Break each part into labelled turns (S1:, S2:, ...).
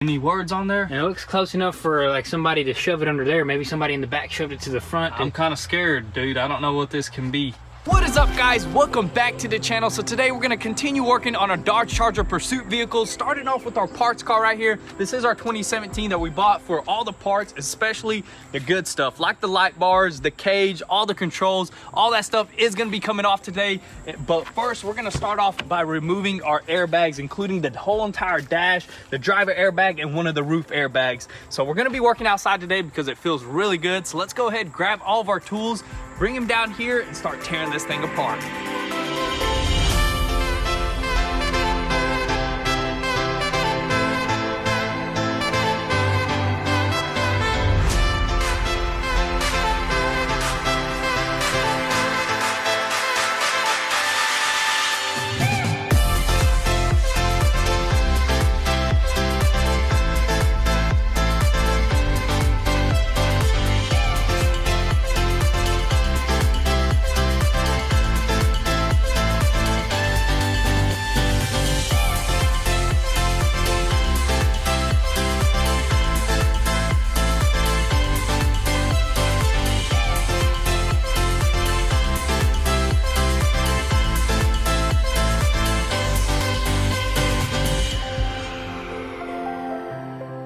S1: Any words on there?
S2: And it looks close enough for like somebody to shove it under there. Maybe somebody in the back shoved it to the front.
S1: I'm kind of scared, dude. I don't know what this can be.
S3: What is up, guys? Welcome back to the channel. So today we're gonna continue working on our Dodge Charger Pursuit vehicles, starting off with our parts car right here. This is our 2017 that we bought for all the parts, especially the good stuff, like the light bars, the cage, all the controls, all that stuff is gonna be coming off today. But first, we're gonna start off by removing our airbags, including the whole entire dash, the driver airbag, and one of the roof airbags. So we're gonna be working outside today because it feels really good. So let's go ahead, grab all of our tools, bring them down here, and start tearing this thing apart.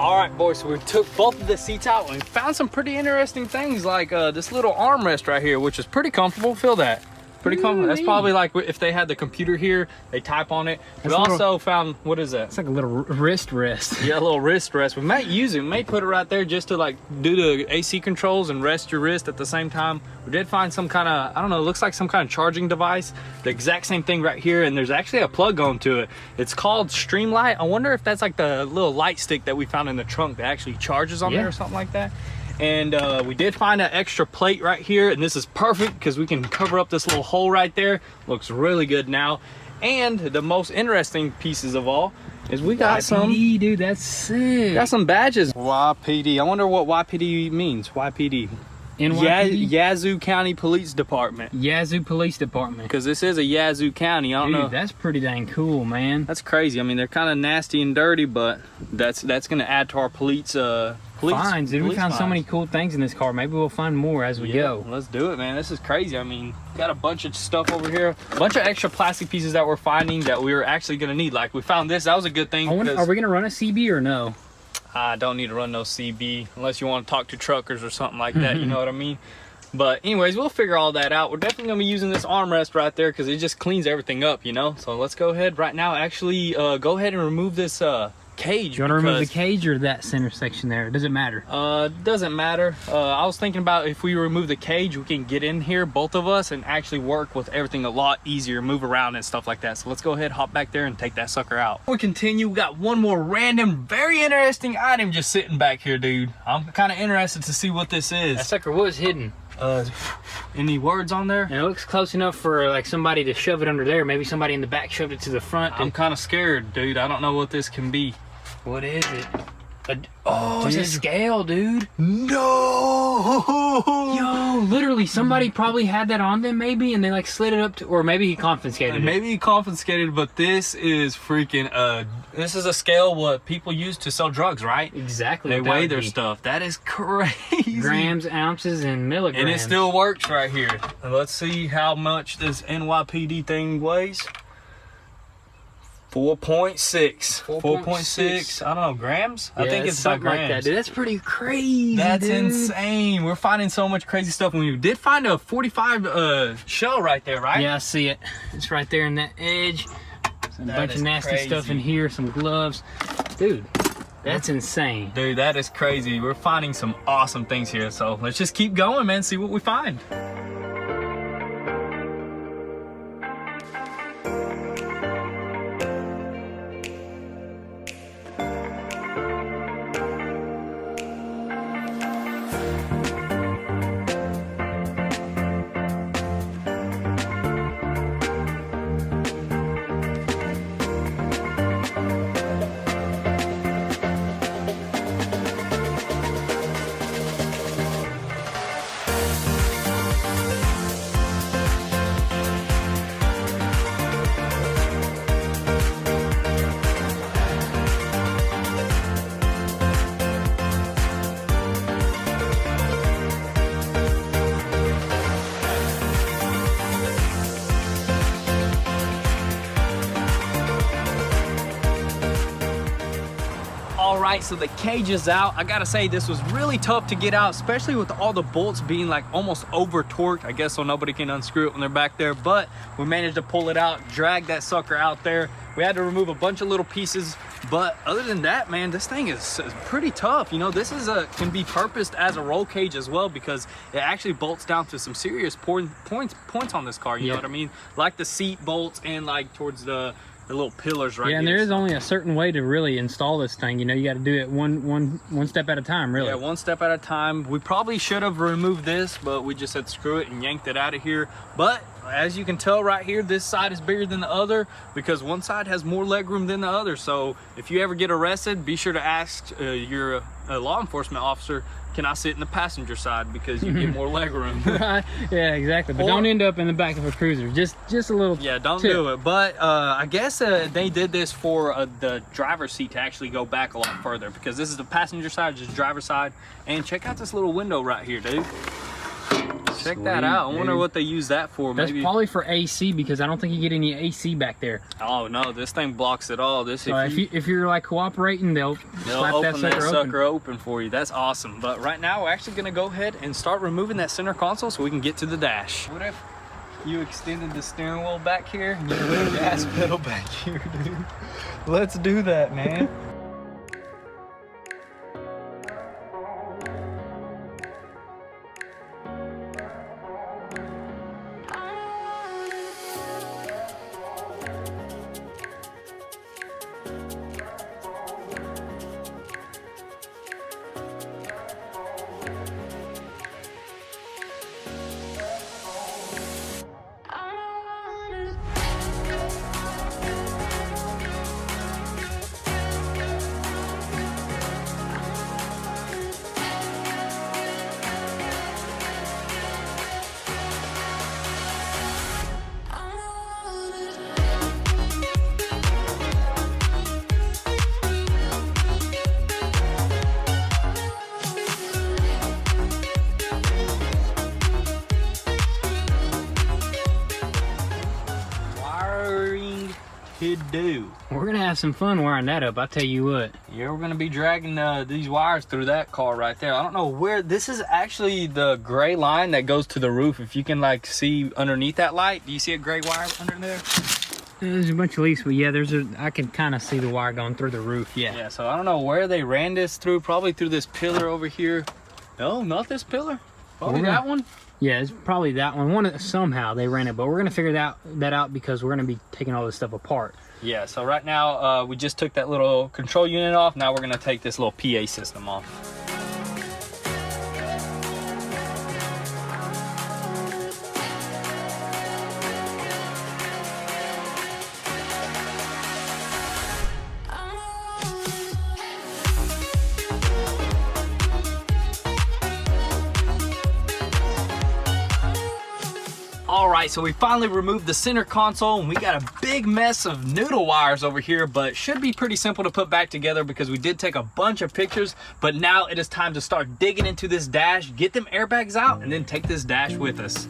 S3: All right, boys, so we took both of the seats out and we found some pretty interesting things, like this little armrest right here, which is pretty comfortable. Feel that? Pretty comfortable. That's probably like if they had the computer here, they type on it. We also found, what is that?
S2: It's like a little wrist rest.
S3: Yeah, a little wrist rest. We might use it. We may put it right there just to like do the AC controls and rest your wrist at the same time. We did find some kind of, I don't know, it looks like some kind of charging device. The exact same thing right here, and there's actually a plug going to it. It's called Streamlight. I wonder if that's like the little light stick that we found in the trunk that actually charges on there or something like that. And we did find an extra plate right here, and this is perfect because we can cover up this little hole right there. Looks really good now. And the most interesting pieces of all is we got some,
S2: dude, that's sick.
S3: got some badges. YPD. I wonder what YPD means. YPD.
S2: NYPD?
S3: Yazoo County Police Department.
S2: Yazoo Police Department.
S3: Because this is a Yazoo County. I don't know.
S2: That's pretty dang cool, man.
S3: That's crazy. I mean, they're kind of nasty and dirty, but that's going to add to our police
S2: fines, dude. We found so many cool things in this car. Maybe we'll find more as we go.
S3: Let's do it, man. This is crazy. I mean, got a bunch of stuff over here, a bunch of extra plastic pieces that we're finding that we were actually going to need. Like, we found this. That was a good thing.
S2: Are we going to run a CB or no?
S3: I don't need to run no CB unless you want to talk to truckers or something like that. You know what I mean? But anyways, we'll figure all that out. We're definitely going to be using this armrest right there because it just cleans everything up, you know? So let's go ahead right now. Actually, go ahead and remove this cage.
S2: You want to remove the cage or that center section there? Does it matter?
S3: Doesn't matter. I was thinking about if we remove the cage, we can get in here, both of us, and actually work with everything a lot easier, move around and stuff like that. So let's go ahead, hop back there and take that sucker out. We continue. We got one more random, very interesting item just sitting back here, dude. I'm kind of interested to see what this is.
S2: That sucker was hidden.
S3: Any words on there?
S2: And it looks close enough for like somebody to shove it under there. Maybe somebody in the back shoved it to the front.
S1: I'm kind of scared, dude. I don't know what this can be.
S2: What is it? It's a scale, dude.
S3: No!
S2: Yo, literally, somebody probably had that on them, maybe, and they like slid it up to, or maybe he confiscated it.
S3: Maybe he confiscated, but this is freaking, this is a scale what people use to sell drugs, right?
S2: Exactly.
S3: They weigh their stuff. That is crazy.
S2: Grams, ounces, and milligrams.
S3: And it still works right here. Let's see how much this NYPD thing weighs. 4.6. 4.6. I don't know, grams?
S2: Yeah,
S3: I think it's about grams.
S2: Like that, dude. That's pretty crazy.
S3: That's insane. We're finding so much crazy stuff. And we did find a 45 shell right there, right?
S2: Yeah, I see it. It's right there in that edge. A bunch of nasty stuff in here, some gloves. Dude, that's insane.
S3: Dude, that is crazy. We're finding some awesome things here. So let's just keep going, man. See what we find. All right, so the cage is out. I gotta say, this was really tough to get out, especially with all the bolts being like almost over torqued, I guess, so nobody can unscrew it when they're back there. But we managed to pull it out, drag that sucker out there. We had to remove a bunch of little pieces, but other than that, man, this thing is pretty tough. You know, this is can be purposed as a roll cage as well, because it actually bolts down to some serious points on this car. You know what I mean? Like the seat bolts and like towards the little pillars right here.
S2: Yeah, and there is only a certain way to really install this thing. You know, you got to do it one step at a time, really.
S3: Yeah, one step at a time. We probably should have removed this, but we just said screw it and yanked it out of here. But as you can tell right here, this side is bigger than the other because one side has more legroom than the other. So if you ever get arrested, be sure to ask your law enforcement officer, can I sit in the passenger side, because you get more legroom.
S2: Right? Yeah, exactly. But don't end up in the back of a cruiser. Just a little.
S3: Yeah, don't
S2: tip.
S3: do it. But I guess they did this for the driver's seat to actually go back a lot further, because this is the passenger side, just driver's side. And check out this little window right here, dude. Check that out. I wonder what they use that for.
S2: That's
S3: maybe
S2: probably for AC, because I don't think you get any AC back there.
S3: Oh no, this thing blocks it all. This
S2: So if you're like cooperating, they'll slap
S3: open that
S2: sucker
S3: sucker open for you. That's awesome. But right now we're actually gonna go ahead and start removing that center console so we can get to the dash. What if you extended the steering wheel back here and you put the gas pedal back here, dude? Let's do that, man. Do.
S2: We're gonna have some fun wiring that up, I'll tell you what.
S3: Yeah, we're gonna be dragging these wires through that car right there. I don't know where this is. Actually the gray line that goes to the roof. If you can like see underneath that light, do you see a gray wire under there?
S2: There's a bunch of leaks, but yeah, I can kind of see the wire going through the roof.
S3: Yeah, so I don't know where they ran this through. Probably through this pillar over here. No, not this pillar. Probably that one.
S2: Yeah, it's probably that one. Somehow they ran it, but we're gonna figure that out because we're gonna be taking all this stuff apart.
S3: Yeah, so right now we just took that little control unit off. Now we're gonna take this little PA system off. All right, so we finally removed the center console and we got a big mess of noodle wires over here, but should be pretty simple to put back together because we did take a bunch of pictures. But now it is time to start digging into this dash, get them airbags out, and then take this dash with us.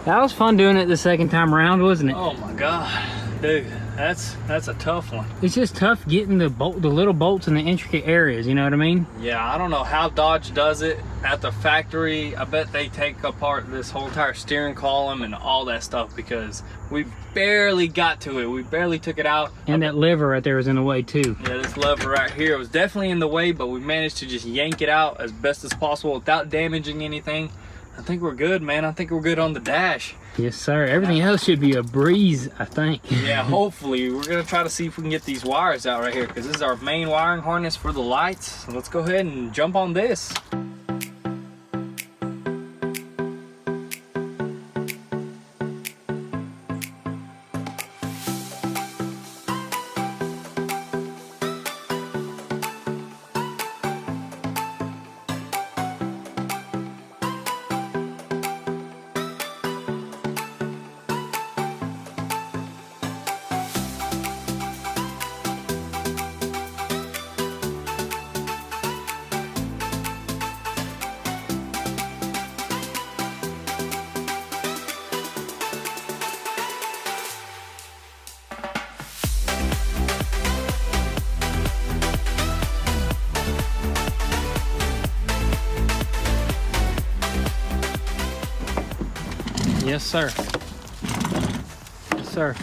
S2: That was fun doing it the second time around, wasn't it?
S1: Oh my God, dude, that's a tough one.
S2: It's just tough getting the little bolts in the intricate areas, you know what I mean?
S1: Yeah, I don't know how Dodge does it at the factory. I bet they take apart this whole entire steering column and all that stuff because we barely got to it. We barely took it out.
S2: And that lever right there was in the way too.
S1: Yeah, this lever right here was definitely in the way, but we managed to just yank it out as best as possible without damaging anything. I think we're good, man. I think we're good on the dash.
S2: Yes, sir. Everything else should be a breeze, I think.
S1: Yeah, hopefully. We're gonna try to see if we can get these wires out right here because this is our main wiring harness for the lights. So let's go ahead and jump on this.
S2: Yes, sir. Yes, sir.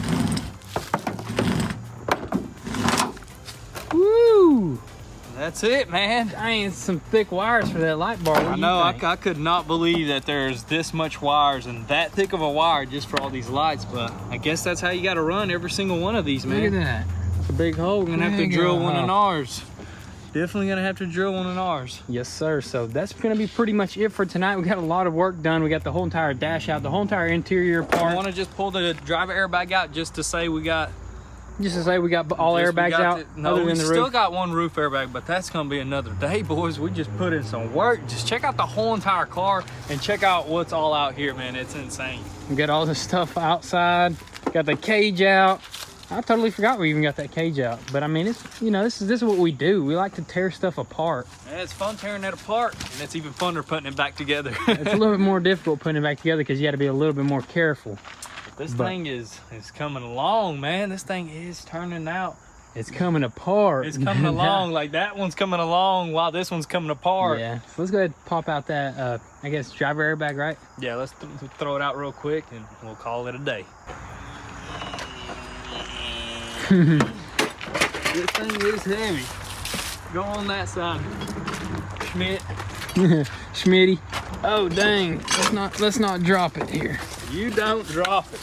S2: Woo!
S1: That's it, man.
S2: Dang, it's some thick wires for that light bar. What
S1: I
S2: do
S1: know,
S2: you think?
S1: I could not believe that there's this much wires and that thick of a wire just for all these lights, but I guess that's how you got to run every single one of these, man.
S2: Look at that.
S1: It's a big hole. We're going to have to
S2: Big
S1: drill
S2: hole.
S1: one in ours. Definitely going to have to drill one in ours.
S2: Yes, sir. So that's going to be pretty much it for tonight. We got a lot of work done. We got the whole entire dash out, the whole entire interior
S1: I
S2: part.
S1: want to just pull the driver airbag out just to say we got...
S2: Just to say we got all airbags out,
S1: No,
S2: other
S1: we
S2: than the
S1: still
S2: roof.
S1: got one roof airbag, but that's going to be another day, boys. We just put in some work. Just check out the whole entire car and check out what's all out here, man. It's insane.
S2: We got all the stuff outside. Got the cage out. I totally forgot we even got that cage out. But I mean, it's, you know, this is what we do. We like to tear stuff apart.
S1: Yeah, it's fun tearing that apart, and it's even funner putting it back together.
S2: It's a little bit more difficult putting it back together because you got to be a little bit more careful.
S1: This thing is coming along, man. This thing is turning out.
S2: It's coming apart.
S1: It's coming along. Like that one's coming along while this one's coming apart.
S2: Yeah. So let's go ahead and pop out that, I guess, driver airbag, right?
S1: Yeah, let's throw it out real quick, and we'll call it a day. This thing is heavy. Go on that side, Schmidt.
S2: Schmitty. Oh dang! Let's not drop it here.
S1: You don't drop it.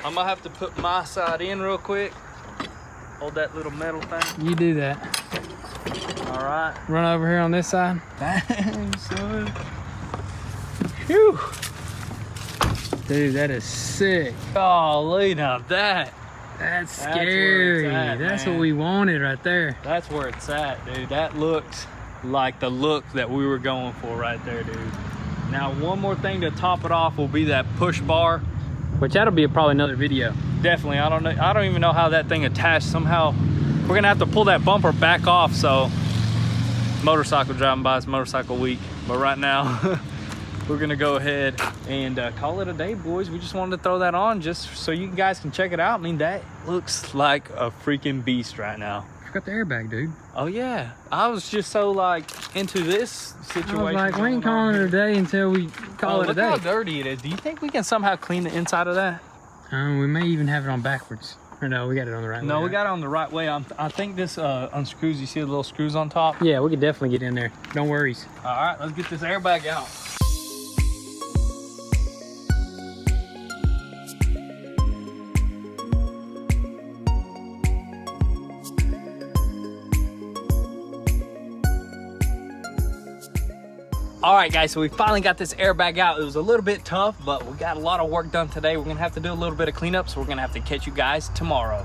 S1: I'm gonna have to put my side in real quick. Hold that little metal thing.
S2: You do that.
S1: All right.
S2: Run over here on this side.
S1: Dang, son.
S2: Whew. Dude, that is sick.
S1: Golly, now that's
S2: That's
S1: where
S2: scary.
S1: it's at,
S2: That's
S1: man.
S2: what we wanted right there.
S1: That's where it's at, dude. That looks like the look that we were going for right there, dude. Now, one more thing to top it off will be that push bar.
S2: Which that'll be probably another video.
S1: Definitely, I don't even know how that thing attached. Somehow, we're gonna have to pull that bumper back off. So, motorcycle driving by, it's motorcycle week. But right now, we're gonna go ahead and call it a day, boys. We just wanted to throw that on just so you guys can check it out. I mean, that looks like a freaking beast right now.
S2: Forgot the airbag, dude.
S1: Oh yeah, I was just so like into this situation.
S2: I was like, we
S1: going
S2: ain't
S1: on
S2: calling it
S1: here.
S2: a day until we call it a
S1: Look how
S2: day.
S1: dirty it is. Do you think we can somehow clean the inside of that?
S2: We may even have it on backwards. Or no, we got it on the right way.
S1: No, we
S2: right?
S1: got it on the right way. I think this unscrews. You see the little screws on top?
S2: Yeah, we could definitely get in there. No worries.
S1: All right, let's get this airbag out. All right, guys, so we finally got this airbag out. It was a little bit tough, but we got a lot of work done today. We're gonna have to do a little bit of cleanup, so we're gonna have to catch you guys tomorrow.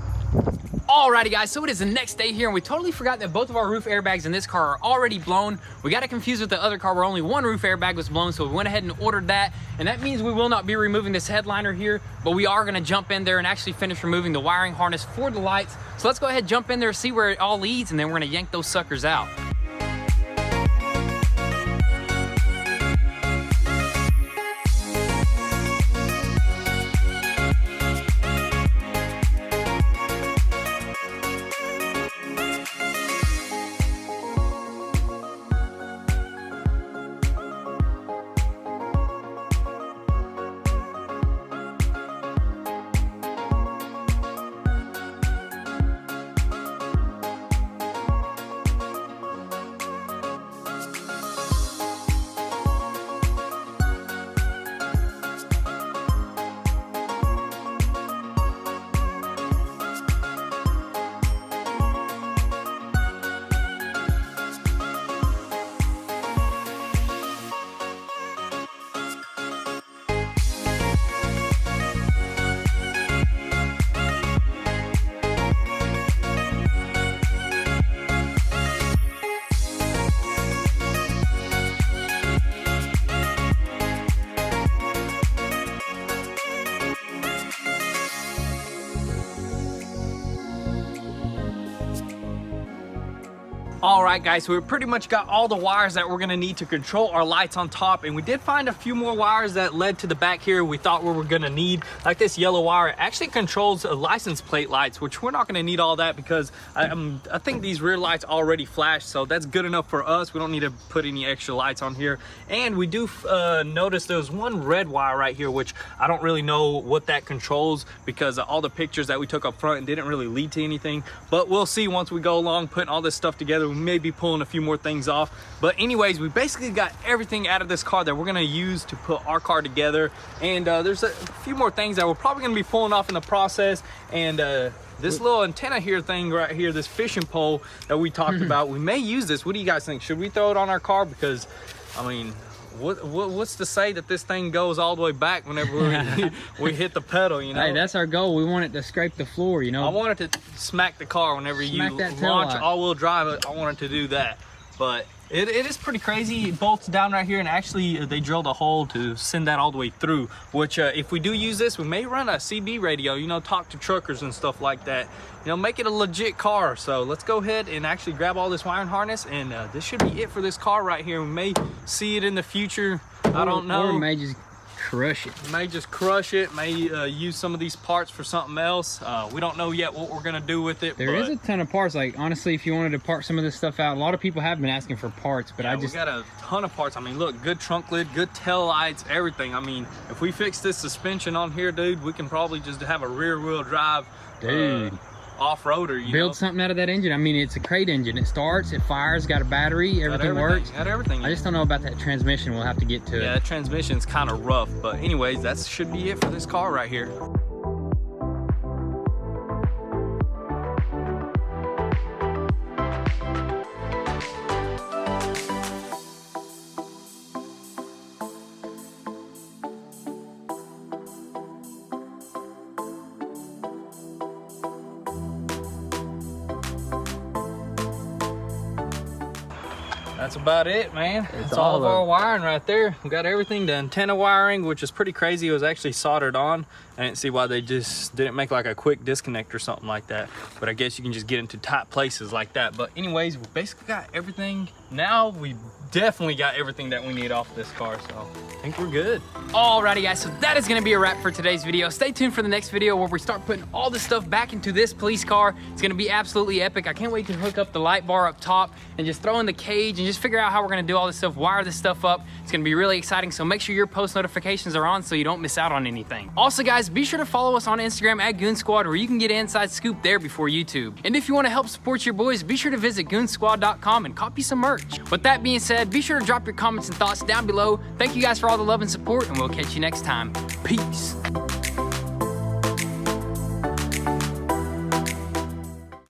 S2: Alrighty guys, so it is the next day here and we totally forgot that both of our roof airbags in this car are already blown. We got it confused with the other car where only one roof airbag was blown, so we went ahead and ordered that. And that means we will not be removing this headliner here, but we are gonna jump in there and actually finish removing the wiring harness for the lights. So let's go ahead, jump in there, see where it all leads, and then we're gonna yank those suckers out.
S3: All right, guys, so we pretty much got all the wires that we're gonna need to control our lights on top, and we did find a few more wires that led to the back here we thought we were gonna need. Like this yellow wire actually controls license plate lights, which we're not gonna need all that because I think these rear lights already flash, so that's good enough for us. We don't need to put any extra lights on here. And we do notice there's one red wire right here, which I don't really know what that controls because all the pictures that we took up front didn't really lead to anything, but we'll see once we go along putting all this stuff together. We may be pulling a few more things off, but anyways, we basically got everything out of this car that we're gonna use to put our car together. And there's a few more things that we're probably gonna be pulling off in the process. And this little antenna here thing right here, this fishing pole that we talked about, we may use this. What do you guys think? Should we throw it on our car? Because I mean, what's to say that this thing goes all the way back whenever we hit the pedal, you know?
S2: Hey, that's our goal. We want it to scrape the floor, you know?
S3: I want it to smack the car whenever you launch all-wheel drive it. I want it to do that. But it is pretty crazy. It bolts down right here, and actually they drilled a hole to send that all the way through, which if we do use this, we may run a CB radio, you know, talk to truckers and stuff like that, you know, make it a legit car. So let's go ahead and actually grab all this wiring harness, and this should be it for this car right here. We may see it in the future. I don't know.
S2: Or may just crush it.
S3: May just crush it, may use some of these parts for something else. We don't know yet what we're gonna do with it.
S2: There is a ton of parts. Like, honestly, if you wanted to part some of this stuff out, a lot of people have been asking for parts, but
S3: yeah,
S2: we
S3: got a ton of parts. I mean, look, good trunk lid, good tail lights, everything. I mean, if we fix this suspension on here, dude, we can probably just have a rear wheel drive off-roader, you
S2: build
S3: know?
S2: Something out of that engine. I mean, it's a crate engine. It starts, it fires, got a battery, everything works.
S3: Got everything.
S2: I just don't know about that transmission. We'll have to get to it.
S3: Yeah, that transmission's kind of rough, but anyways, that should be it for this car right here. That's about it, man. That's all of our wiring right there. We got everything. The antenna wiring, which is pretty crazy, it was actually soldered on. I didn't see why they just didn't make like a quick disconnect or something like that, but I guess you can just get into tight places like that. But anyways, we basically got everything. Now we definitely got everything that we need off this car, so I think we're good.
S2: Alrighty, guys, so that is gonna be a wrap for today's video. Stay tuned for the next video where we start putting all this stuff back into this police car. It's gonna be absolutely epic. I can't wait to hook up the light bar up top and just throw in the cage and just figure out how we're gonna do all this stuff, wire this stuff up. It's gonna be really exciting, so make sure your post notifications are on so you don't miss out on anything. Also, guys, be sure to follow us on Instagram at goonzquad, where you can get an inside scoop there before YouTube. And if you wanna help support your boys, be sure to visit goonzquad.com and copy some merch. With that being said, be sure to drop your comments and thoughts down below. Thank you guys for all the love and support, and we'll catch you next time. Peace.